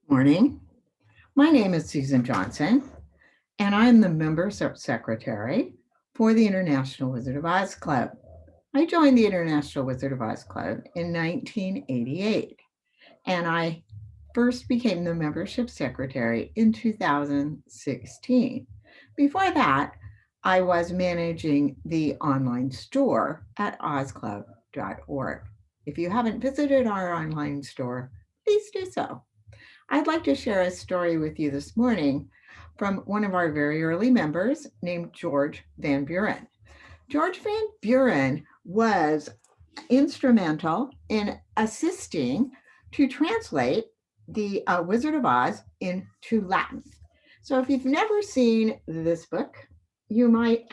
Morning. My name is Susan Johnson, and I'm the member secretary for the International Wizard of Oz Club. I joined the International Wizard of Oz Club in 1988, and I first became the membership secretary in 2016. Before that, I was managing the online store at ozclub.org. If you haven't visited our online store, please do so. I'd like to share a story with you this morning from one of our very early members named George Van Buren. George Van Buren was instrumental in assisting to translate the Wizard of Oz into Latin. So if you've never seen this book, you might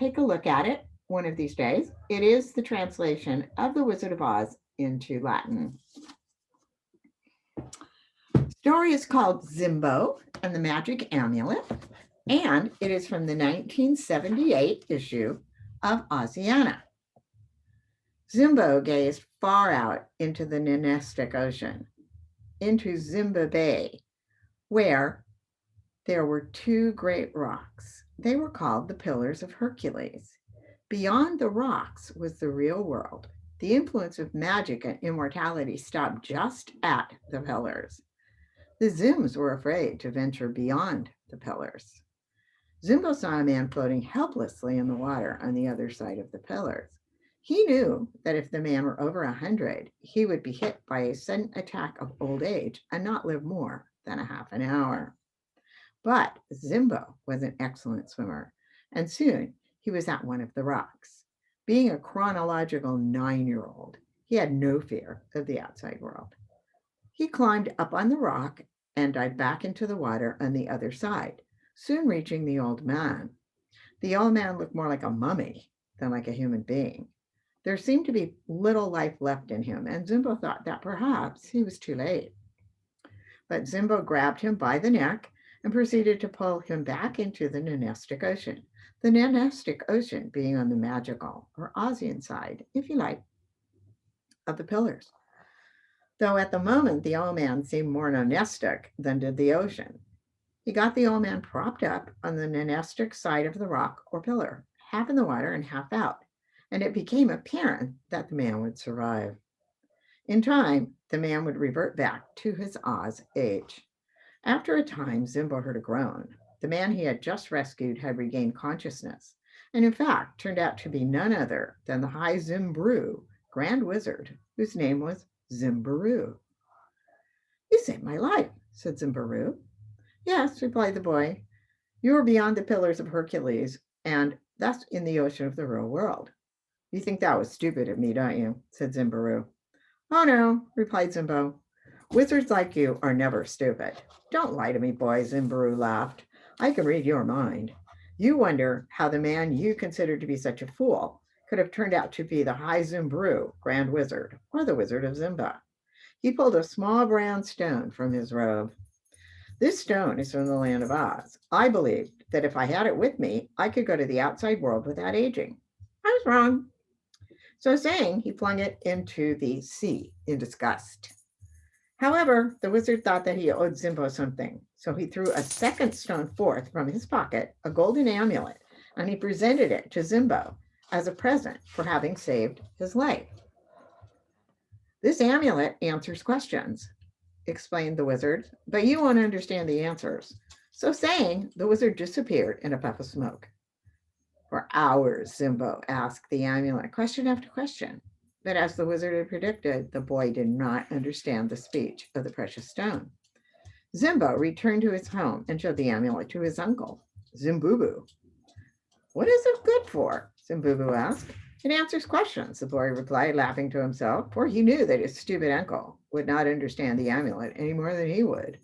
take a look at it one of these days. It is the translation of the Wizard of Oz into Latin. Story is called Zimbo and the Magic Amulet, and it is from the 1978 issue of Oceana. Zimbo gazed far out into the Nonestic Ocean, into Zimba Bay, where there were two great rocks. They were called the Pillars of Hercules. Beyond the rocks was the real world. The influence of magic and immortality stopped just at the pillars. The Zims were afraid to venture beyond the pillars. Zimbo saw a man floating helplessly in the water on the other side of the pillars. He knew that if the man were over 100, he would be hit by a sudden attack of old age and not live more than a half an hour. But Zimbo was an excellent swimmer, and soon he was at one of the rocks. Being a chronological 9-year-old, he had no fear of the outside world. He climbed up on the rock and dived back into the water on the other side, soon reaching the old man. The old man looked more like a mummy than like a human being. There seemed to be little life left in him, and Zimbo thought that perhaps he was too late. But Zimbo grabbed him by the neck and proceeded to pull him back into the Nonestic Ocean, the Nonestic Ocean being on the magical or Ozian side, if you like, of the pillars. Though at the moment the old man seemed more nonestic than did the ocean. He got the old man propped up on the nonestic side of the rock or pillar, half in the water and half out, and it became apparent that the man would survive. In time, the man would revert back to his Oz age. After a time, Zimbo heard a groan. The man he had just rescued had regained consciousness, and in fact turned out to be none other than the High Zimbru, Grand Wizard, whose name was Zimbaroo. You saved my life, said Zimbaroo. Yes, replied the boy. You were beyond the Pillars of Hercules, and that's in the ocean of the real world. You think that was stupid of me, don't you? Said Zimbaroo. Oh no, replied Zimbo. Wizards like you are never stupid. Don't lie to me, boy, Zimbaroo laughed. I can read your mind. You wonder how the man you consider to be such a fool could have turned out to be the High Zimbru, Grand Wizard, or the Wizard of Zimba. He pulled a small brown stone from his robe. This stone is from the land of Oz. I believed that if I had it with me, I could go to the outside world without aging. I was wrong. So saying, he flung it into the sea in disgust. However, the wizard thought that he owed Zimbo something, so he threw a second stone forth from his pocket, a golden amulet, and he presented it to Zimbo as a present for having saved his life. This amulet answers questions, explained the wizard, but you won't understand the answers. So saying, the wizard disappeared in a puff of smoke. For hours, Zimbo asked the amulet question after question. But as the wizard had predicted, the boy did not understand the speech of the precious stone. Zimbo returned to his home and showed the amulet to his uncle, Zimbubu. What is it good for? Zimbubu asked. It answers questions, the boy replied, laughing to himself, for he knew that his stupid uncle would not understand the amulet any more than he would.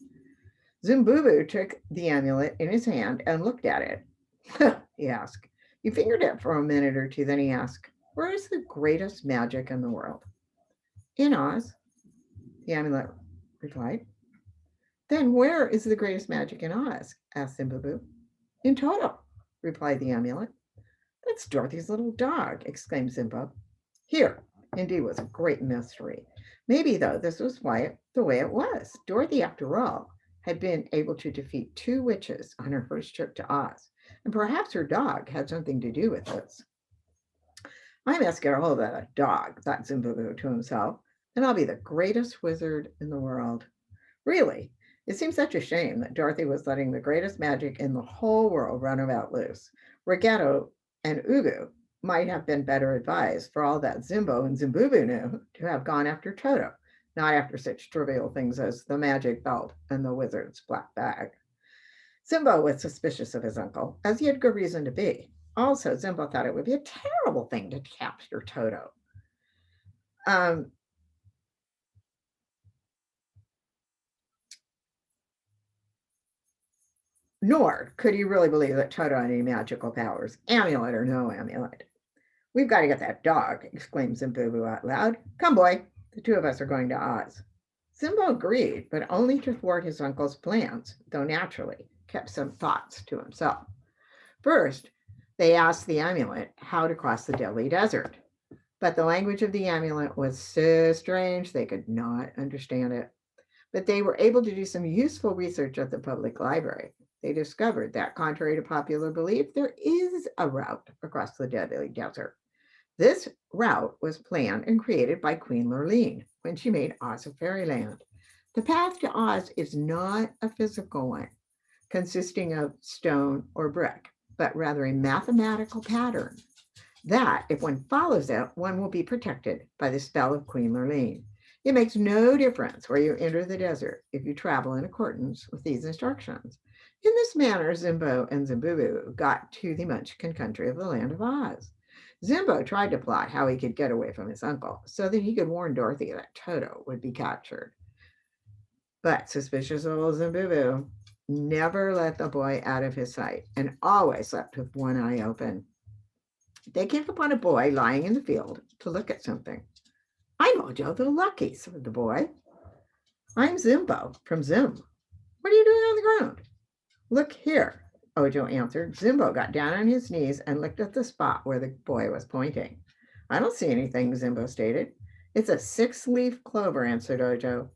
Zimbubu took the amulet in his hand and looked at it. He asked. He fingered it for a minute or two, then he asked, where is the greatest magic in the world? In Oz, the amulet replied. Then where is the greatest magic in Oz? Asked Zimbubu. In Toto, replied the amulet. That's Dorothy's little dog, exclaimed Zimbo. Here, indeed, was a great mystery. Maybe, though, this was the way it was. Dorothy, after all, had been able to defeat two witches on her first trip to Oz, and perhaps her dog had something to do with this. I must get a hold of that dog, thought Zimbo to himself, and I'll be the greatest wizard in the world. Really, it seems such a shame that Dorothy was letting the greatest magic in the whole world run about loose. Raghetto and Ugu might have been better advised, for all that Zimbo and Zimbubu knew, to have gone after Toto, not after such trivial things as the magic belt and the wizard's black bag. Zimbo was suspicious of his uncle, as he had good reason to be. Also, Zimbo thought it would be a terrible thing to capture Toto. Um, Nor could he really believe that Toto had any magical powers, amulet or no amulet. We've got to get that dog, exclaimed Zimbubu out loud. Come, boy, the two of us are going to Oz. Zimbo agreed, but only to thwart his uncle's plans, though naturally kept some thoughts to himself. First, they asked the amulet how to cross the deadly desert, but the language of the amulet was so strange they could not understand it. But they were able to do some useful research at the public library. They discovered that, contrary to popular belief, there is a route across the deadly desert. This route was planned and created by Queen Lurline when she made Oz a fairyland. The path to Oz is not a physical one, consisting of stone or brick, but rather a mathematical pattern that, if one follows it, one will be protected by the spell of Queen Lurline. It makes no difference where you enter the desert if you travel in accordance with these instructions. In this manner, Zimbo and Zimbubu got to the Munchkin country of the land of Oz. Zimbo tried to plot how he could get away from his uncle so that he could warn Dorothy that Toto would be captured. But suspicious old Zimbubu never let the boy out of his sight and always slept with one eye open. They came upon a boy lying in the field to look at something. I'm Ojo the Lucky, said the boy. I'm Zimbo from Zim. What are you doing on the ground? Look here, Ojo answered. Zimbo got down on his knees and looked at the spot where the boy was pointing. I don't see anything, Zimbo stated. It's a six-leaf clover, answered Ojo.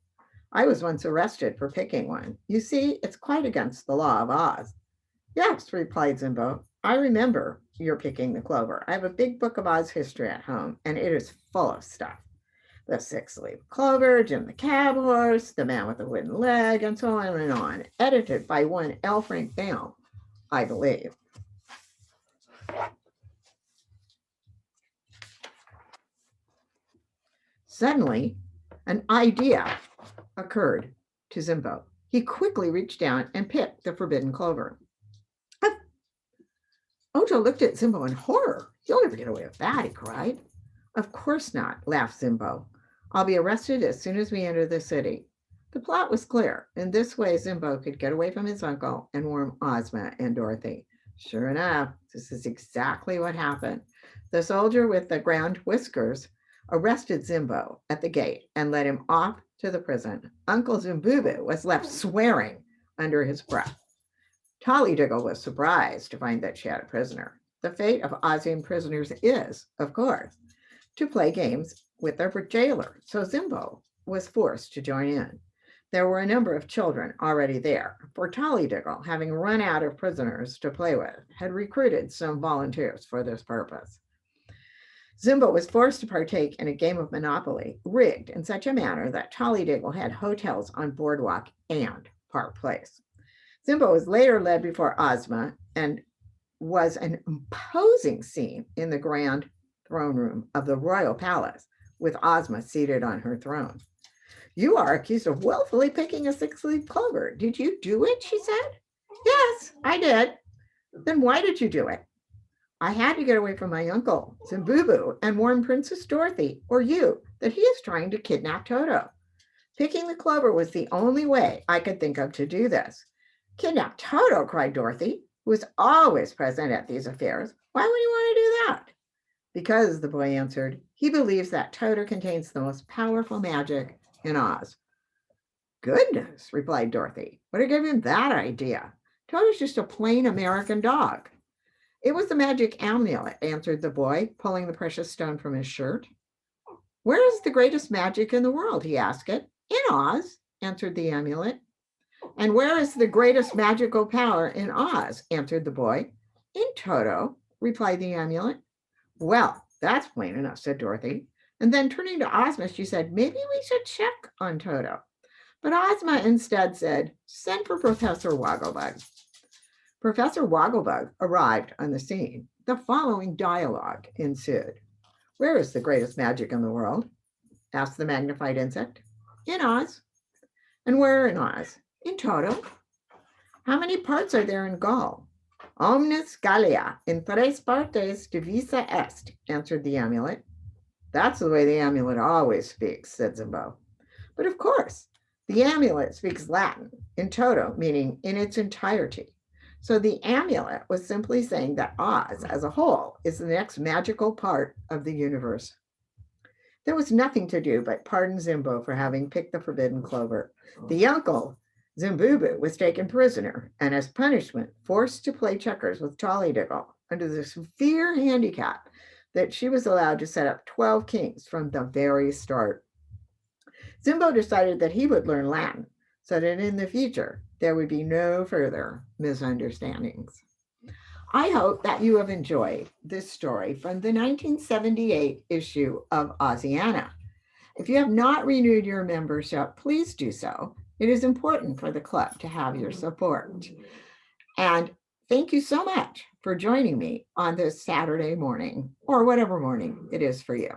I was once arrested for picking one. You see, it's quite against the law of Oz. Yes, replied Zimbo. I remember you're picking the clover. I have a big book of Oz history at home, and it is full of stuff. The six-leaf clover, Jim the cab horse, the man with the wooden leg, and so on and on. Edited by one L. Frank Baum, I believe. Suddenly, an idea occurred to Zimbo. He quickly reached down and picked the forbidden clover. Ojo looked at Zimbo in horror. You'll never get away with that, he cried. Of course not, laughed Zimbo. I'll be arrested as soon as we enter the city. The plot was clear. In this way, Zimbo could get away from his uncle and warn Ozma and Dorothy. Sure enough, this is exactly what happened. The soldier with the ground whiskers arrested Zimbo at the gate and led him off to the prison. Uncle Zimbubu was left swearing under his breath. Tollydiggle was surprised to find that she had a prisoner. The fate of Ozian prisoners is, of course, to play games with their jailer, so Zimbo was forced to join in. There were a number of children already there, for Tollydiggle, having run out of prisoners to play with, had recruited some volunteers for this purpose. Zimbo was forced to partake in a game of Monopoly, rigged in such a manner that Tollydiggle had hotels on Boardwalk and Park Place. Zimbo was later led before Ozma and was an imposing scene in the grand throne room of the royal palace, with Ozma seated on her throne. You are accused of willfully picking a six-leaf clover. Did you do it? She said. Yes, I did. Then why did you do it? I had to get away from my uncle, Zimbubu, and warn Princess Dorothy, or you, that he is trying to kidnap Toto. Picking the clover was the only way I could think of to do this. Kidnap Toto, cried Dorothy, who was always present at these affairs. Why would you want to do that? Because, the boy answered, he believes that Toto contains the most powerful magic in Oz. Goodness, replied Dorothy. What gave him that idea? Toto's just a plain American dog. It was the magic amulet, answered the boy, pulling the precious stone from his shirt. Where is the greatest magic in the world? He asked it. In Oz, answered the amulet. And where is the greatest magical power in Oz? Answered the boy. In Toto, replied the amulet. Well, that's plain enough, said Dorothy. And then turning to Ozma, she said, maybe we should check on Toto. But Ozma instead said, send for Professor Wogglebug. Professor Wogglebug arrived on the scene. The following dialogue ensued. Where is the greatest magic in the world? Asked the magnified insect. In Oz. And where in Oz? In Toto. How many parts are there in Gaul? Omnis Gallia in tres partes divisa est, answered the amulet. That's the way the amulet always speaks, said Zimbo. But of course, the amulet speaks Latin, in toto, meaning in its entirety. So the amulet was simply saying that Oz as a whole is the next magical part of the universe. There was nothing to do but pardon Zimbo for having picked the forbidden clover. The uncle, Zimbubu, was taken prisoner and as punishment forced to play checkers with Tollydiggle under the severe handicap that she was allowed to set up 12 kings from the very start. Zimbo decided that he would learn Latin so that in the future there would be no further misunderstandings. I hope that you have enjoyed this story from the 1978 issue of Oziana. If you have not renewed your membership, please do so. It is important for the club to have your support. And thank you so much for joining me on this Saturday morning, or whatever morning it is for you.